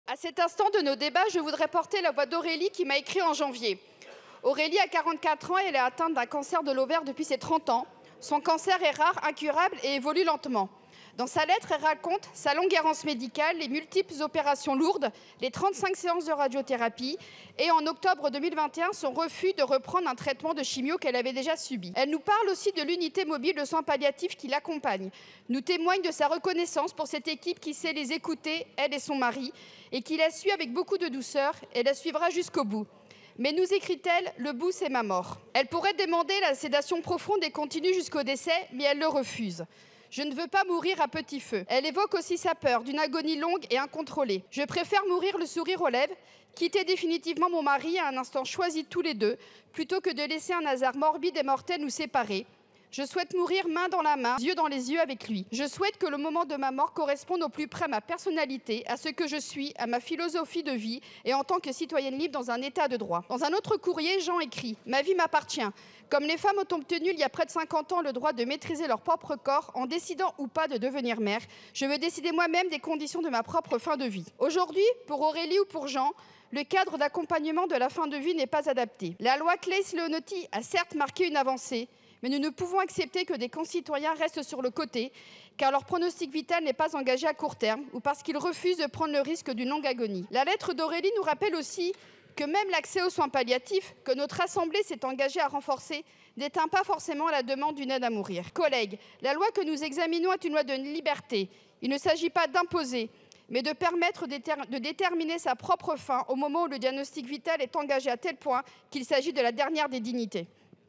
À cet instant de nos débats, je voudrais porter la voix d'Aurélie qui m'a écrit en janvier. Aurélie a 44 ans et elle est atteinte d'un cancer de l'ovaire depuis ses 30 ans. Son cancer est rare, incurable et évolue lentement. Dans sa lettre, elle raconte sa longue errance médicale, les multiples opérations lourdes, les 35 séances de radiothérapie et en octobre 2021, son refus de reprendre un traitement de chimio qu'elle avait déjà subi. Elle nous parle aussi de l'unité mobile de soins palliatifs qui l'accompagne, nous témoigne de sa reconnaissance pour cette équipe qui sait les écouter, elle et son mari, et qui la suit avec beaucoup de douceur et la suivra jusqu'au bout. Mais nous écrit-elle, le bout c'est ma mort. Elle pourrait demander la sédation profonde et continue jusqu'au décès, mais elle le refuse. Je ne veux pas mourir à petit feu. Elle évoque aussi sa peur d'une agonie longue et incontrôlée. Je préfère mourir le sourire aux lèvres, quitter définitivement mon mari à un instant choisi tous les deux, plutôt que de laisser un hasard morbide et mortel nous séparer. Je souhaite mourir main dans la main, yeux dans les yeux avec lui. Je souhaite que le moment de ma mort corresponde au plus près à ma personnalité, à ce que je suis, à ma philosophie de vie et en tant que citoyenne libre dans un état de droit. Dans un autre courrier, Jean écrit « Ma vie m'appartient. Comme les femmes ont obtenu il y a près de 50 ans le droit de maîtriser leur propre corps en décidant ou pas de devenir mère, je veux décider moi-même des conditions de ma propre fin de vie. » Aujourd'hui, pour Aurélie ou pour Jean, le cadre d'accompagnement de la fin de vie n'est pas adapté. La loi Claeys-Leonetti a certes marqué une avancée, mais nous ne pouvons accepter que des concitoyens restent sur le côté, car leur pronostic vital n'est pas engagé à court terme ou parce qu'ils refusent de prendre le risque d'une longue agonie. La lettre d'Aurélie nous rappelle aussi que même l'accès aux soins palliatifs, que notre Assemblée s'est engagée à renforcer, n'éteint pas forcément la demande d'une aide à mourir. Collègues, la loi que nous examinons est une loi de liberté. Il ne s'agit pas d'imposer, mais de permettre de déterminer sa propre fin au moment où le diagnostic vital est engagé à tel point qu'il s'agit de la dernière des dignités.